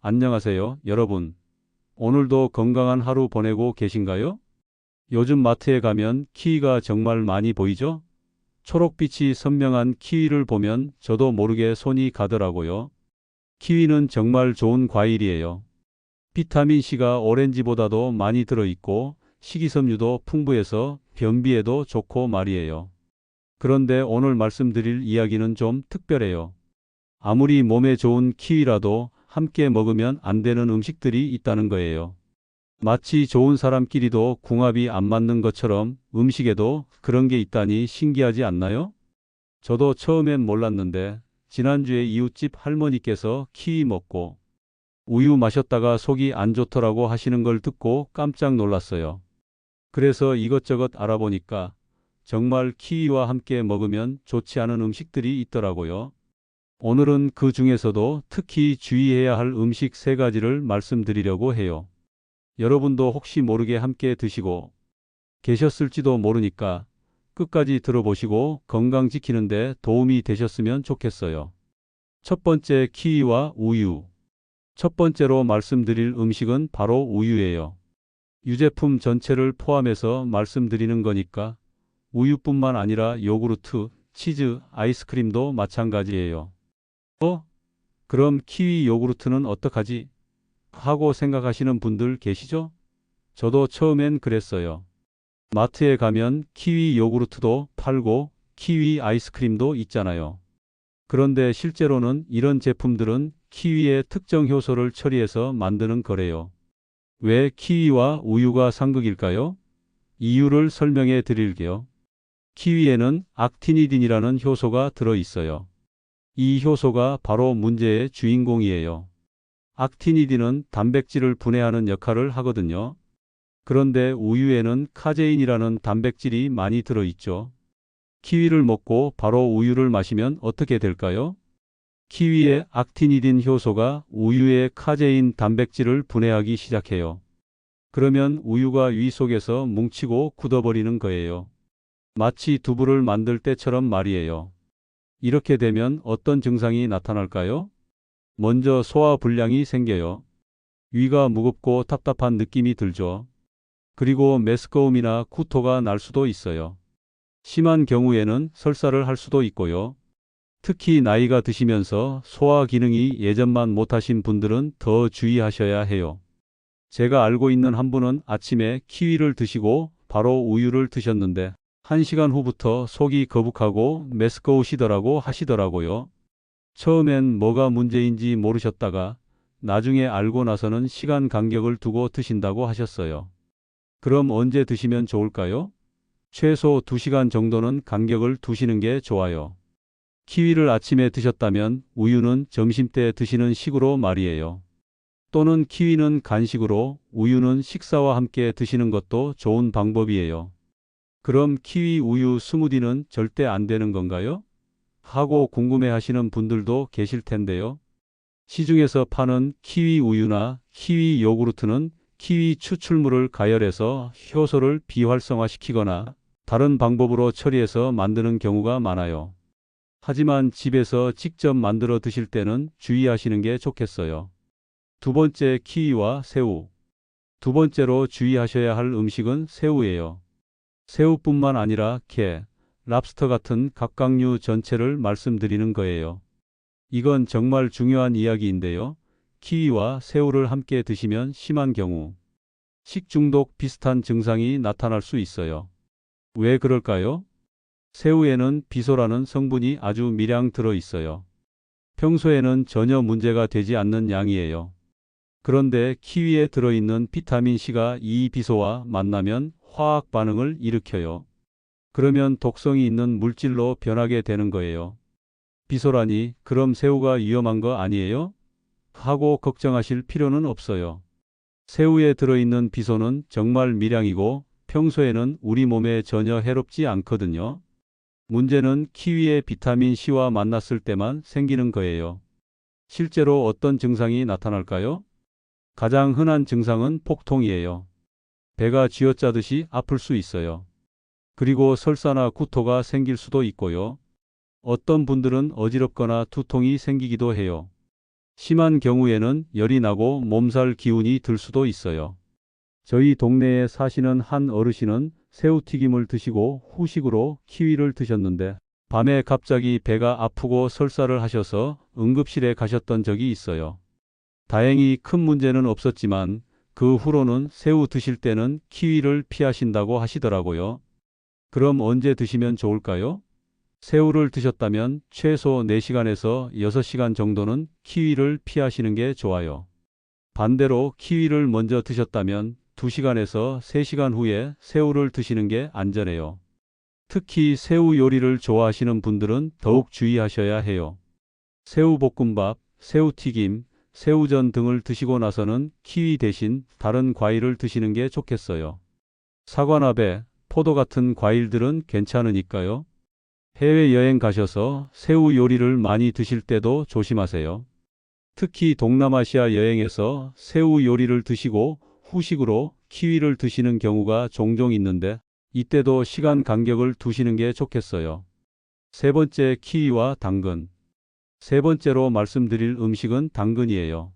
안녕하세요, 여러분. 오늘도 건강한 하루 보내고 계신가요? 요즘 마트에 가면 키위가 정말 많이 보이죠? 초록빛이 선명한 키위를 보면 저도 모르게 손이 가더라고요. 키위는 정말 좋은 과일이에요. 비타민C가 오렌지보다도 많이 들어있고 식이섬유도 풍부해서 변비에도 좋고 말이에요. 그런데 오늘 말씀드릴 이야기는 좀 특별해요. 아무리 몸에 좋은 키위라도 함께 먹으면 안 되는 음식들이 있다는 거예요. 마치 좋은 사람끼리도 궁합이 안 맞는 것처럼 음식에도 그런 게 있다니 신기하지 않나요? 저도 처음엔 몰랐는데 지난주에 이웃집 할머니께서 키위 먹고 우유 마셨다가 속이 안 좋더라고 하시는 걸 듣고 깜짝 놀랐어요. 그래서 이것저것 알아보니까 정말 키위와 함께 먹으면 좋지 않은 음식들이 있더라고요. 오늘은 그 중에서도 특히 주의해야 할 음식 3가지를 말씀드리려고 해요. 여러분도 혹시 모르게 함께 드시고 계셨을지도 모르니까 끝까지 들어보시고 건강 지키는 데 도움이 되셨으면 좋겠어요. 첫 번째, 키위와 우유. 첫 번째로 말씀드릴 음식은 바로 우유예요. 유제품 전체를 포함해서 말씀드리는 거니까 우유뿐만 아니라 요구르트, 치즈, 아이스크림도 마찬가지예요. 그럼 키위 요구르트는 어떡하지? 하고 생각하시는 분들 계시죠? 저도 처음엔 그랬어요. 마트에 가면 키위 요구르트도 팔고 키위 아이스크림도 있잖아요. 그런데 실제로는 이런 제품들은 키위의 특정 효소를 처리해서 만드는 거래요. 왜 키위와 우유가 상극일까요? 이유를 설명해 드릴게요. 키위에는 악티니딘이라는 효소가 들어 있어요. 이 효소가 바로 문제의 주인공이에요. 악티니딘은 단백질을 분해하는 역할을 하거든요. 그런데 우유에는 카제인이라는 단백질이 많이 들어있죠. 키위를 먹고 바로 우유를 마시면 어떻게 될까요? 키위의 악티니딘 효소가 우유의 카제인 단백질을 분해하기 시작해요. 그러면 우유가 위 속에서 뭉치고 굳어버리는 거예요. 마치 두부를 만들 때처럼 말이에요. 이렇게 되면 어떤 증상이 나타날까요? 먼저 소화불량이 생겨요. 위가 무겁고 답답한 느낌이 들죠. 그리고 메스꺼움이나 구토가 날 수도 있어요. 심한 경우에는 설사를 할 수도 있고요. 특히 나이가 드시면서 소화 기능이 예전만 못하신 분들은 더 주의하셔야 해요. 제가 알고 있는 한 분은 아침에 키위를 드시고 바로 우유를 드셨는데 1시간 후부터 속이 거북하고 메스꺼우시더라고 하시더라고요. 처음엔 뭐가 문제인지 모르셨다가 나중에 알고 나서는 시간 간격을 두고 드신다고 하셨어요. 그럼 언제 드시면 좋을까요? 최소 2시간 정도는 간격을 두시는 게 좋아요. 키위를 아침에 드셨다면 우유는 점심때 드시는 식으로 말이에요. 또는 키위는 간식으로, 우유는 식사와 함께 드시는 것도 좋은 방법이에요. 그럼 키위 우유 스무디는 절대 안 되는 건가요? 하고 궁금해 하시는 분들도 계실 텐데요. 시중에서 파는 키위 우유나 키위 요구르트는 키위 추출물을 가열해서 효소를 비활성화시키거나 다른 방법으로 처리해서 만드는 경우가 많아요. 하지만 집에서 직접 만들어 드실 때는 주의하시는 게 좋겠어요. 두 번째, 키위와 새우. 두 번째로 주의하셔야 할 음식은 새우예요. 새우뿐만 아니라 게, 랍스터 같은 갑각류 전체를 말씀드리는 거예요. 이건 정말 중요한 이야기인데요. 키위와 새우를 함께 드시면 심한 경우 식중독 비슷한 증상이 나타날 수 있어요. 왜 그럴까요? 새우에는 비소라는 성분이 아주 미량 들어 있어요. 평소에는 전혀 문제가 되지 않는 양이에요. 그런데 키위에 들어있는 비타민C가 이 비소와 만나면 화학 반응을 일으켜요. 그러면 독성이 있는 물질로 변하게 되는 거예요. 비소라니 그럼 새우가 위험한 거 아니에요? 하고 걱정하실 필요는 없어요. 새우에 들어있는 비소는 정말 미량이고 평소에는 우리 몸에 전혀 해롭지 않거든요. 문제는 키위의 비타민C와 만났을 때만 생기는 거예요. 실제로 어떤 증상이 나타날까요? 가장 흔한 증상은 복통이에요. 배가 쥐어짜듯이 아플 수 있어요. 그리고 설사나 구토가 생길 수도 있고요. 어떤 분들은 어지럽거나 두통이 생기기도 해요. 심한 경우에는 열이 나고 몸살 기운이 들 수도 있어요. 저희 동네에 사시는 한 어르신은 새우튀김을 드시고 후식으로 키위를 드셨는데 밤에 갑자기 배가 아프고 설사를 하셔서 응급실에 가셨던 적이 있어요. 다행히 큰 문제는 없었지만 그 후로는 새우 드실 때는 키위를 피하신다고 하시더라고요. 그럼 언제 드시면 좋을까요? 새우를 드셨다면 최소 4시간에서 6시간 정도는 키위를 피하시는 게 좋아요. 반대로 키위를 먼저 드셨다면 2시간에서 3시간 후에 새우를 드시는 게 안전해요. 특히 새우 요리를 좋아하시는 분들은 더욱 주의하셔야 해요. 새우볶음밥, 새우튀김, 새우전 등을 드시고 나서는 키위 대신 다른 과일을 드시는 게 좋겠어요. 사과나베, 포도 같은 과일들은 괜찮으니까요. 해외여행 가셔서 새우 요리를 많이 드실 때도 조심하세요. 특히 동남아시아 여행에서 새우 요리를 드시고 후식으로 키위를 드시는 경우가 종종 있는데 이때도 시간 간격을 두시는 게 좋겠어요. 세 번째, 키위와 당근. 세 번째로 말씀드릴 음식은 당근이에요.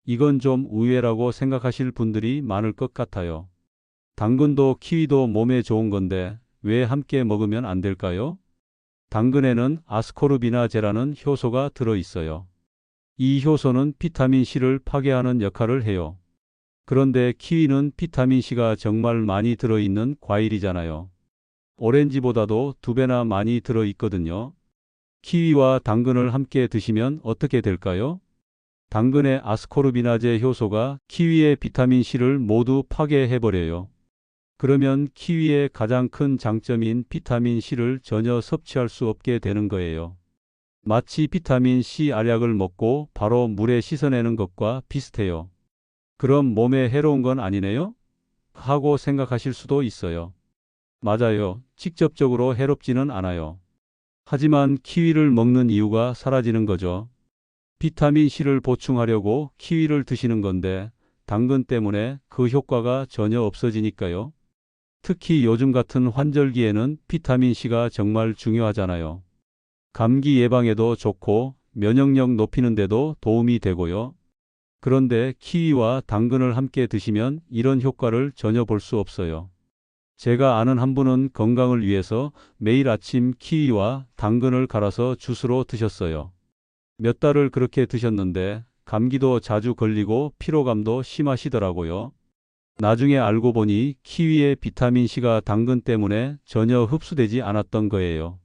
이건 좀 의외라고 생각하실 분들이 많을 것 같아요. 당근도 키위도 몸에 좋은 건데 왜 함께 먹으면 안 될까요? 당근에는 아스코르비나제라는 효소가 들어 있어요. 이 효소는 비타민C를 파괴하는 역할을 해요. 그런데 키위는 비타민C가 정말 많이 들어있는 과일이잖아요. 오렌지보다도 2배나 많이 들어있거든요. 키위와 당근을 함께 드시면 어떻게 될까요? 당근의 아스코르비나제 효소가 키위의 비타민C를 모두 파괴해버려요. 그러면 키위의 가장 큰 장점인 비타민C를 전혀 섭취할 수 없게 되는 거예요. 마치 비타민C 알약을 먹고 바로 물에 씻어내는 것과 비슷해요. 그럼 몸에 해로운 건 아니네요? 하고 생각하실 수도 있어요. 맞아요. 직접적으로 해롭지는 않아요. 하지만 키위를 먹는 이유가 사라지는 거죠. 비타민C를 보충하려고 키위를 드시는 건데 당근 때문에 그 효과가 전혀 없어지니까요. 특히 요즘 같은 환절기에는 비타민C가 정말 중요하잖아요. 감기 예방에도 좋고 면역력 높이는 데도 도움이 되고요. 그런데 키위와 당근을 함께 드시면 이런 효과를 전혀 볼 수 없어요. 제가 아는 한 분은 건강을 위해서 매일 아침 키위와 당근을 갈아서 주스로 드셨어요. 몇 달을 그렇게 드셨는데 감기도 자주 걸리고 피로감도 심하시더라고요. 나중에 알고 보니 키위의 비타민C가 당근 때문에 전혀 흡수되지 않았던 거예요.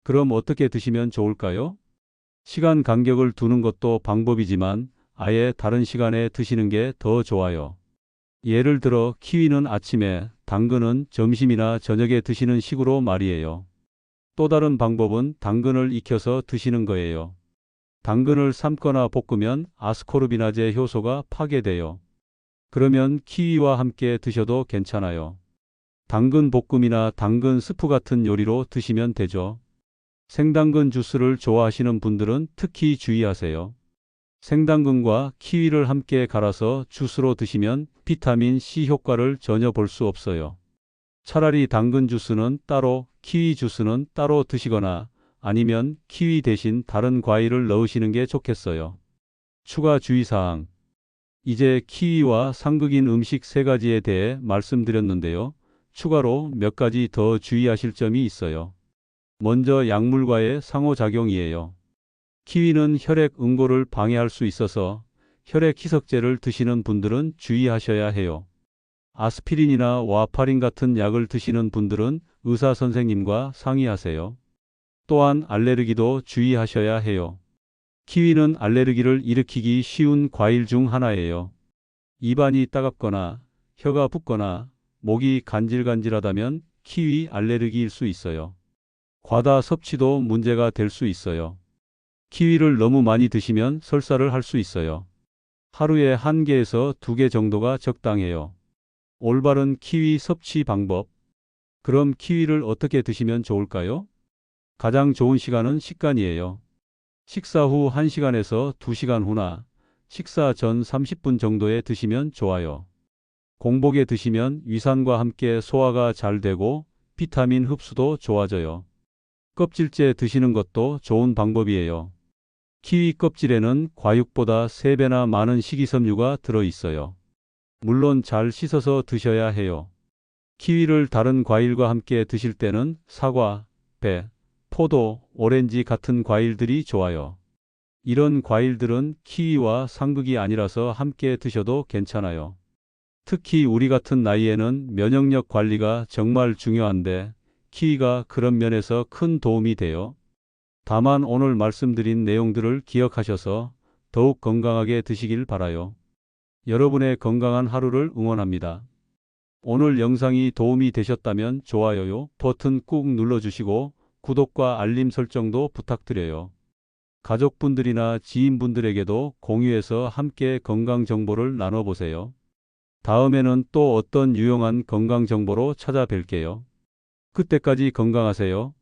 그럼 어떻게 드시면 좋을까요? 시간 간격을 두는 것도 방법이지만 아예 다른 시간에 드시는 게 더 좋아요. 예를 들어 키위는 아침에, 당근은 점심이나 저녁에 드시는 식으로 말이에요. 또 다른 방법은 당근을 익혀서 드시는 거예요. 당근을 삶거나 볶으면 아스코르비나제 효소가 파괴돼요. 그러면 키위와 함께 드셔도 괜찮아요. 당근 볶음이나 당근 스프 같은 요리로 드시면 되죠. 생당근 주스를 좋아하시는 분들은 특히 주의하세요. 생당근과 키위를 함께 갈아서 주스로 드시면 비타민 C 효과를 전혀 볼 수 없어요. 차라리 당근 주스는 따로, 키위 주스는 따로 드시거나 아니면 키위 대신 다른 과일을 넣으시는 게 좋겠어요. 추가 주의사항. 이제 키위와 상극인 음식 3가지에 대해 말씀드렸는데요. 추가로 몇 가지 더 주의하실 점이 있어요. 먼저 약물과의 상호작용이에요. 키위는 혈액 응고를 방해할 수 있어서 혈액 희석제를 드시는 분들은 주의하셔야 해요. 아스피린이나 와파린 같은 약을 드시는 분들은 의사 선생님과 상의하세요. 또한 알레르기도 주의하셔야 해요. 키위는 알레르기를 일으키기 쉬운 과일 중 하나예요. 입안이 따갑거나 혀가 붓거나 목이 간질간질하다면 키위 알레르기일 수 있어요. 과다 섭취도 문제가 될 수 있어요. 키위를 너무 많이 드시면 설사를 할 수 있어요. 하루에 1개에서 2개 정도가 적당해요. 올바른 키위 섭취 방법. 그럼 키위를 어떻게 드시면 좋을까요? 가장 좋은 시간은 식간이에요. 식사 후 1시간에서 2시간 후나 식사 전 30분 정도에 드시면 좋아요. 공복에 드시면 위산과 함께 소화가 잘 되고 비타민 흡수도 좋아져요. 껍질째 드시는 것도 좋은 방법이에요. 키위 껍질에는 과육보다 3배나 많은 식이섬유가 들어 있어요. 물론 잘 씻어서 드셔야 해요. 키위를 다른 과일과 함께 드실 때는 사과, 배, 포도, 오렌지 같은 과일들이 좋아요. 이런 과일들은 키위와 상극이 아니라서 함께 드셔도 괜찮아요. 특히 우리 같은 나이에는 면역력 관리가 정말 중요한데 키위가 그런 면에서 큰 도움이 돼요. 다만 오늘 말씀드린 내용들을 기억하셔서 더욱 건강하게 드시길 바라요. 여러분의 건강한 하루를 응원합니다. 오늘 영상이 도움이 되셨다면 좋아요 버튼 꾹 눌러주시고 구독과 알림 설정도 부탁드려요. 가족분들이나 지인분들에게도 공유해서 함께 건강 정보를 나눠보세요. 다음에는 또 어떤 유용한 건강 정보로 찾아뵐게요. 그때까지 건강하세요.